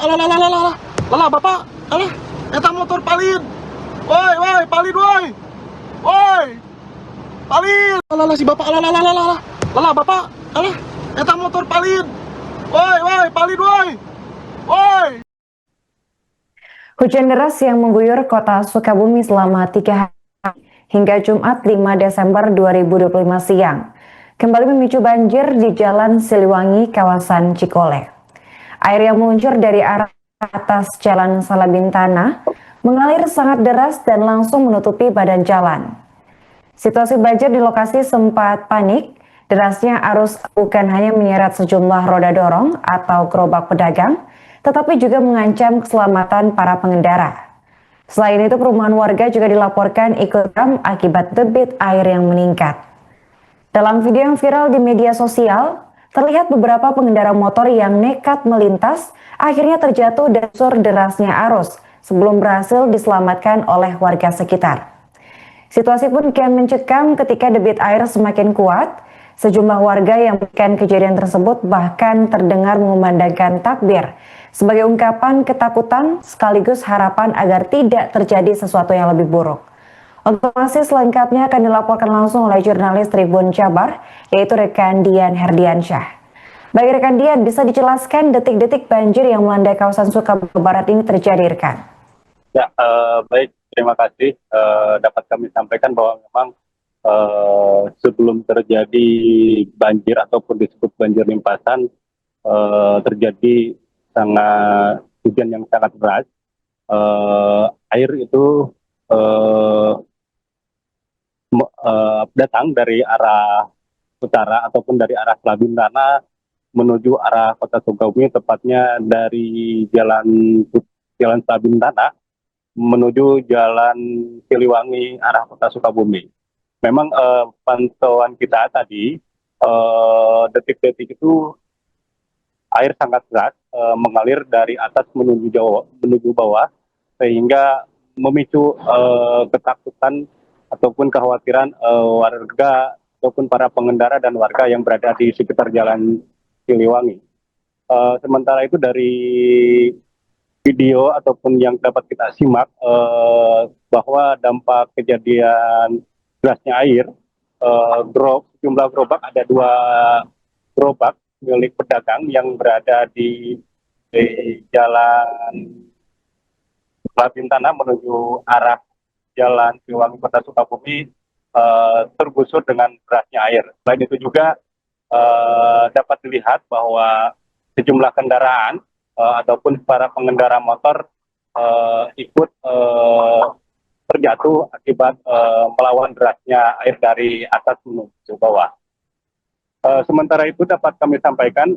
Alah bapak, alah, eta motor palid. Woi, palid woi. Woi, palid. Alah si bapak, alah bapak, alah, eta motor palid. Woi, palid woi. Woi. Hujan deras yang mengguyur kota Sukabumi selama 3 hari hingga Jumat 5 Desember 2025 siang kembali memicu banjir di Jalan Siliwangi, kawasan Cikole. Air yang meluncur dari arah atas Jalan Salabintana mengalir sangat deras dan langsung menutupi badan jalan. Situasi banjir di lokasi sempat panik. Derasnya arus bukan hanya menyeret sejumlah roda dorong atau gerobak pedagang, tetapi juga mengancam keselamatan para pengendara. Selain itu, perumahan warga juga dilaporkan ikut geram akibat debit air yang meningkat. Dalam video yang viral di media sosial, terlihat beberapa pengendara motor yang nekat melintas akhirnya terjatuh dan sur derasnya arus sebelum berhasil diselamatkan oleh warga sekitar. Situasi pun kian mencekam ketika debit air semakin kuat. Sejumlah warga yang melihat kejadian tersebut bahkan terdengar mengumandangkan takbir sebagai ungkapan ketakutan sekaligus harapan agar tidak terjadi sesuatu yang lebih buruk. Untuk masih selengkapnya akan dilaporkan langsung oleh jurnalis Tribun Jabar, yaitu rekan Dian Herdiansyah. Bagi rekan Dian, bisa dijelaskan detik-detik banjir yang melanda kawasan Sukabumi Barat ini terjadi, rekan? Ya, baik, terima kasih. Dapat kami sampaikan bahwa memang sebelum terjadi banjir ataupun disebut banjir limpasan, terjadi hujan yang sangat deras. Air itu datang dari arah utara ataupun dari arah Labintana menuju arah kota Sukabumi, tepatnya dari Jalan Labintana menuju Jalan Siliwangi arah kota Sukabumi. Memang pantauan kita tadi, detik-detik itu air sangat deras mengalir dari atas menuju bawah, sehingga memicu ketakutan ataupun kekhawatiran warga ataupun para pengendara dan warga yang berada di sekitar Jalan Siliwangi. Sementara itu dari video ataupun yang dapat kita simak, bahwa dampak kejadian derasnya air, jumlah gerobak, ada 2 gerobak milik pedagang yang berada di Jalan Labintana menuju arah Jalan Siliwangi Kota Sukabumi tergusur dengan derasnya air. Selain itu juga dapat dilihat bahwa sejumlah kendaraan ataupun para pengendara motor ikut terjatuh akibat melawan derasnya air dari atas menuju bawah. Sementara itu dapat kami sampaikan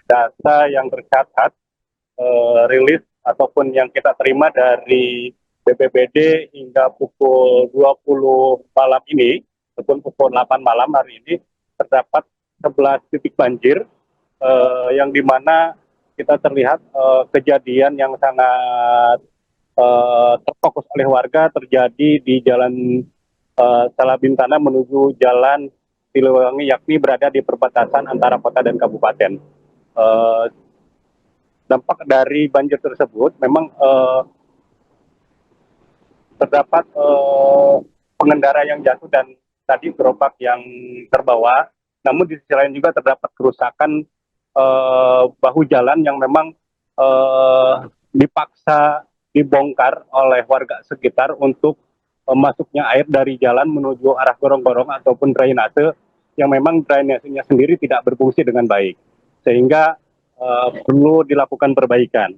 data yang tercatat, rilis ataupun yang kita terima dari BPBD hingga pukul 20 malam ini, ataupun pukul 8 malam hari ini, terdapat 11 titik banjir, yang dimana kita terlihat kejadian yang sangat terfokus oleh warga terjadi di Jalan Salabintana menuju Jalan Siliwangi, yakni berada di perbatasan antara kota dan kabupaten. Dampak dari banjir tersebut memang terdapat pengendara yang jatuh dan tadi gerobak yang terbawa. Namun di sisi lain juga terdapat kerusakan bahu jalan yang memang dipaksa dibongkar oleh warga sekitar untuk masuknya air dari jalan menuju arah gorong-gorong ataupun drainase yang memang drainasenya sendiri tidak berfungsi dengan baik, sehingga perlu dilakukan perbaikan.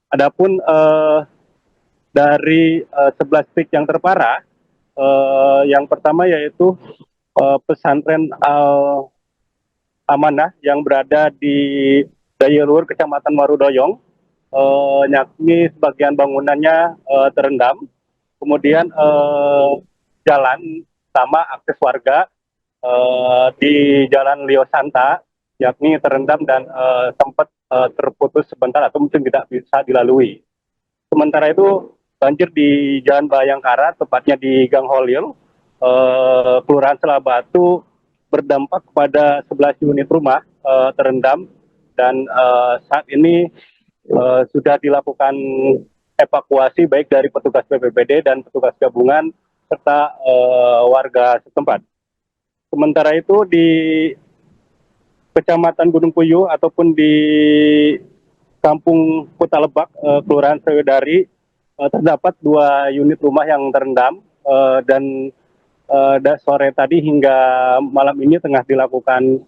Adapun dari 11 titik yang terparah, yang pertama yaitu pesantren Al Amanah yang berada di Dayelur, Kecamatan Warudoyong, yakni sebagian bangunannya terendam. Kemudian jalan sama akses warga di Jalan Lio Santa, yakni terendam dan sempat terputus sebentar atau mungkin tidak bisa dilalui. Sementara itu banjir di Jalan Bayangkara, tepatnya di Gang Holil, Kelurahan Selabatu, berdampak kepada 11 unit rumah terendam, dan saat ini sudah dilakukan evakuasi baik dari petugas BPBD dan petugas gabungan serta warga setempat. Sementara itu di Kecamatan Gunung Puyuh ataupun di Kampung Kuta Lebak, Kelurahan Sriwedari, terdapat 2 unit rumah yang terendam dan sore tadi hingga malam ini tengah dilakukan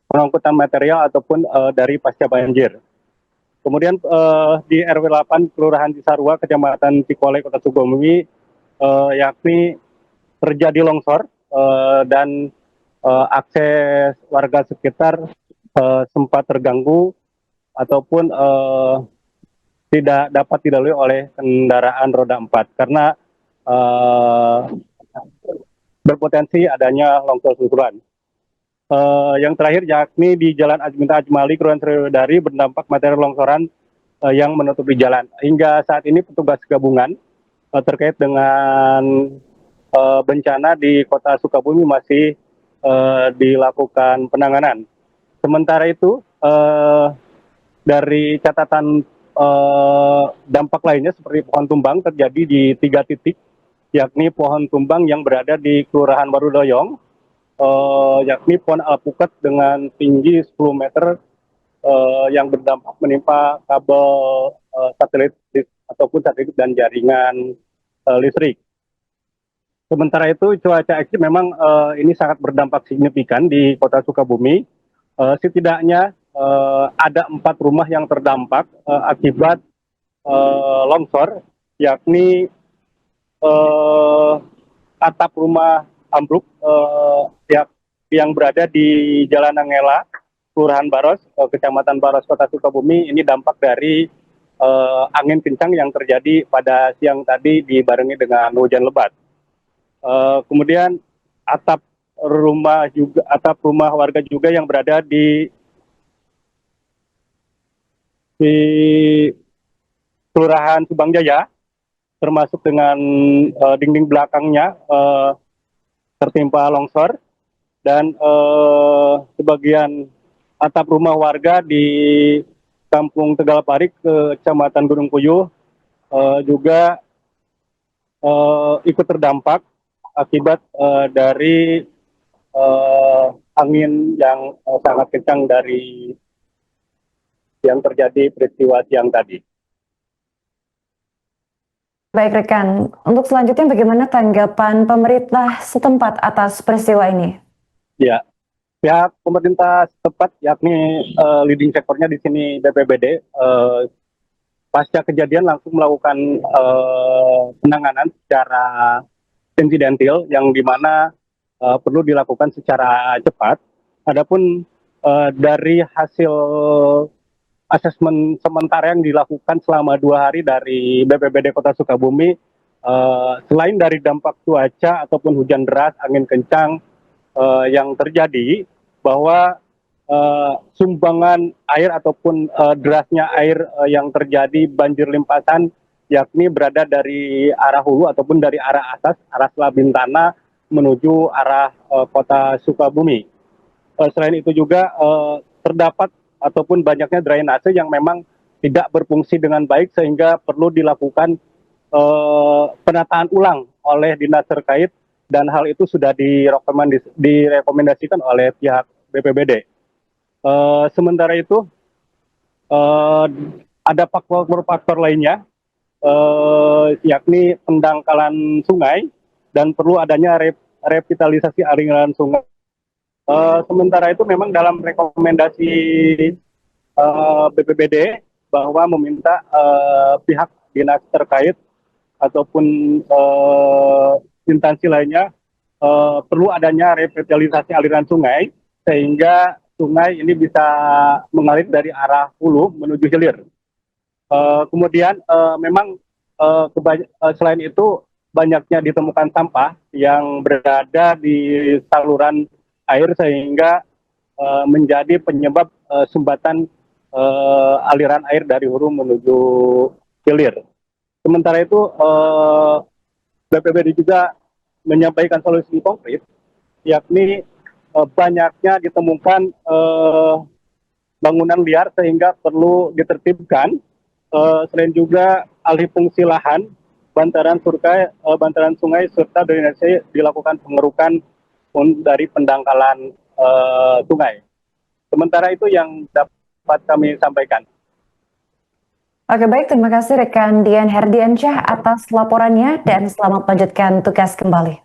pengangkutan material ataupun dari pasca banjir. Kemudian di RW 8 Kelurahan Cisarua, Kecamatan Cikole, Kota Sukabumi, yakni terjadi longsor dan akses warga sekitar sempat terganggu ataupun tidak dapat dilalui oleh kendaraan roda 4 karena berpotensi adanya longsor susulan. Yang terakhir yakni di Jalan Ajminta Ajmali, Kelurahan Sriwedari, berdampak material longsoran yang menutupi jalan. Hingga saat ini petugas gabungan terkait dengan bencana di Kota Sukabumi masih dilakukan penanganan. Sementara itu dari catatan dampak lainnya seperti pohon tumbang terjadi di 3 titik, yakni pohon tumbang yang berada di Kelurahan Warudoyong, yakni pohon alpukat dengan tinggi 10 meter yang berdampak menimpa kabel satelit ataupun satelit dan jaringan listrik. Sementara itu cuaca ekstrim memang ini sangat berdampak signifikan di Kota Sukabumi. Setidaknya ada 4 rumah yang terdampak akibat longsor, yakni atap rumah ambruk yang berada di Jalan Nangela, Kelurahan Baros, Kecamatan Baros, Kota Sukabumi. Ini dampak dari angin kencang yang terjadi pada siang tadi dibarengi dengan hujan lebat. Kemudian atap rumah warga juga yang berada di Kelurahan Subang Jaya, termasuk dengan dinding belakangnya tertimpa longsor, dan sebagian atap rumah warga di Kampung Tegal Parik, Kecamatan Gunung Puyuh, juga ikut terdampak akibat dari angin yang sangat kencang dari yang terjadi peristiwa siang tadi. Baik rekan, untuk selanjutnya bagaimana tanggapan pemerintah setempat atas peristiwa ini? Ya, pihak pemerintah setempat yakni leading sektornya di sini BPBD, pasca kejadian langsung melakukan penanganan secara insidentil yang dimana perlu dilakukan secara cepat. Adapun dari hasil asesmen sementara yang dilakukan selama 2 hari dari BPBD Kota Sukabumi, selain dari dampak cuaca ataupun hujan deras, angin kencang yang terjadi, bahwa sumbangan air ataupun derasnya air yang terjadi banjir limpasan yakni berada dari arah hulu ataupun dari arah atas, arah Selabintana menuju arah Kota Sukabumi. Selain itu juga terdapat ataupun banyaknya drainase yang memang tidak berfungsi dengan baik sehingga perlu dilakukan penataan ulang oleh dinas terkait, dan hal itu sudah direkomendasikan oleh pihak BPBD. Sementara itu ada faktor lainnya, yakni pendangkalan sungai dan perlu adanya revitalisasi aliran sungai. Sementara itu memang dalam rekomendasi BPBD bahwa meminta pihak dinas terkait ataupun instansi lainnya perlu adanya revitalisasi aliran sungai sehingga sungai ini bisa mengalir dari arah hulu menuju hilir. Kemudian memang selain itu banyaknya ditemukan sampah yang berada di saluran air sehingga menjadi penyebab sumbatan aliran air dari hulu menuju hilir. Sementara itu BPBD juga menyampaikan solusi konkret, yakni banyaknya ditemukan bangunan liar sehingga perlu ditertibkan. Selain juga alih fungsi lahan, bantaran sungai serta drainase dilakukan pengerukan dari pendangkalan sungai. Sementara itu yang dapat kami sampaikan. Oke, baik, terima kasih rekan Dian Herdiansyah atas laporannya dan selamat melanjutkan tugas kembali.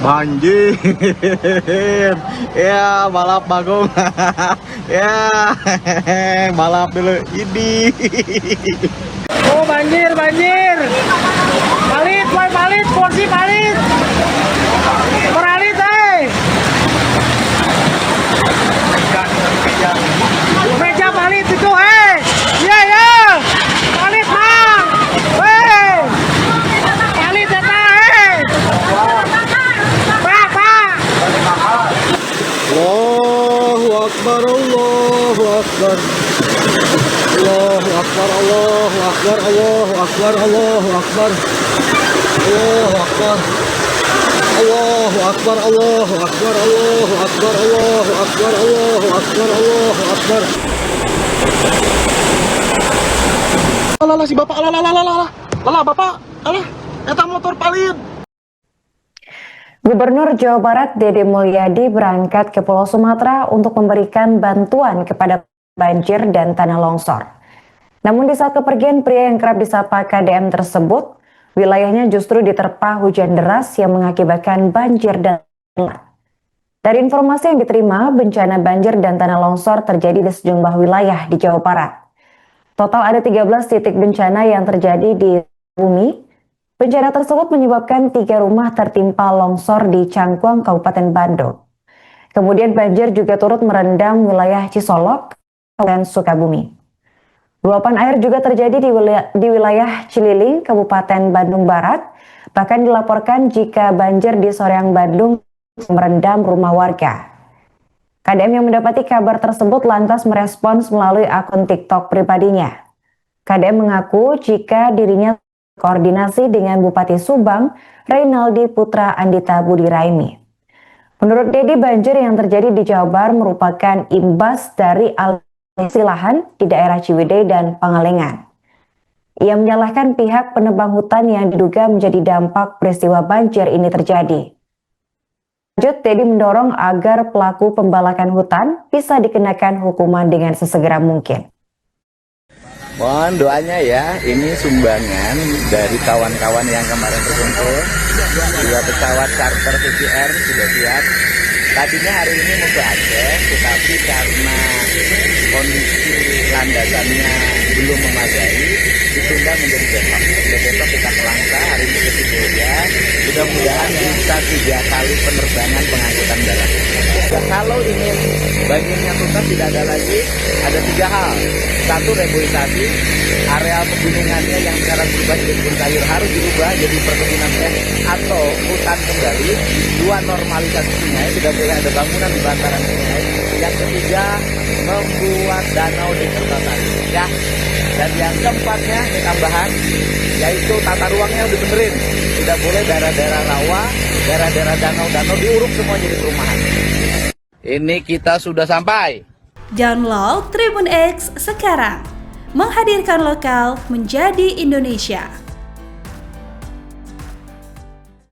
Banjir. Ya, balap Bagong. Ya, balap dulu ini. Oh, banjir. Palit, porsi palit. Peralit, meja palit itu, Iya. Palit, Mang. Palit, Pak. Allahu Akbar, Allahu Akbar. Allahu Akbar, Allahu Akbar, Allahu Akbar, Allahu Akbar. Allahu Akbar. Allahu Akbar, Allahu Akbar, Allahu Akbar, Allahu Akbar, Allahu Akbar, Allahu Akbar. Alah si bapak, alah bapak, eta motor palit. Gubernur Jawa Barat Dede Mulyadi berangkat ke Pulau Sumatera untuk memberikan bantuan kepada banjir dan tanah longsor. Namun di saat kepergian pria yang kerap disapa KDM tersebut, wilayahnya justru diterpa hujan deras yang mengakibatkan banjir dan tanah. Dari informasi yang diterima, bencana banjir dan tanah longsor terjadi di sejumlah wilayah di Jawa Barat. Total ada 13 titik bencana yang terjadi di bumi. Bencana tersebut menyebabkan 3 rumah tertimpa longsor di Cangkuang, Kabupaten Bandung. Kemudian banjir juga turut merendam wilayah Cisolok dan Sukabumi. Luapan air juga terjadi di wilayah Cililing, Kabupaten Bandung Barat. Bahkan dilaporkan jika banjir di Soreang, Bandung merendam rumah warga. KDM yang mendapati kabar tersebut lantas merespons melalui akun TikTok pribadinya. KDM mengaku jika dirinya koordinasi dengan Bupati Subang, Reynaldi Putra Andita Budi Raimi. Menurut Dedi, banjir yang terjadi di Jawa Barat merupakan imbas dari alih lahan di daerah Ciwidey dan Pangalengan. Ia menyalahkan pihak penebang hutan yang diduga menjadi dampak peristiwa banjir ini terjadi. Lanjut, Dedi mendorong agar pelaku pembalakan hutan bisa dikenakan hukuman dengan sesegera mungkin. Mohon doanya ya, ini sumbangan dari kawan-kawan yang kemarin berkumpul. 2 pesawat charter VCR sudah siap. Tadinya hari ini mau ke Aceh, tetapi karena kondisi landasannya belum memadai, ditunda menjadi besok. Besok kita ke Langsa, hari ini ke Sibolga. Mudah-mudahan bisa 3 kali penerbangan pengangkutan darat. Dan kalau ingin banjirnya tuntas tidak ada lagi, ada 3 hal. 1, reboisasi, areal pegunungannya yang sekarang berubah jadi kebun sayur harus dirubah jadi perkebunan teh atau hutan kembali. 2, normalisasi sungai, tidak boleh ada bangunan di bantaran sungai. Yang ketiga, membuat danau di terbatas. Ya. Dan yang keempatnya, ini tambahan, yaitu tata ruangnya udah benerin. Tidak boleh daerah-daerah rawa, daerah-daerah danau-danau diuruk semua jadi perumahan. Ini kita sudah sampai. Download Tribun X sekarang. Menghadirkan lokal menjadi Indonesia.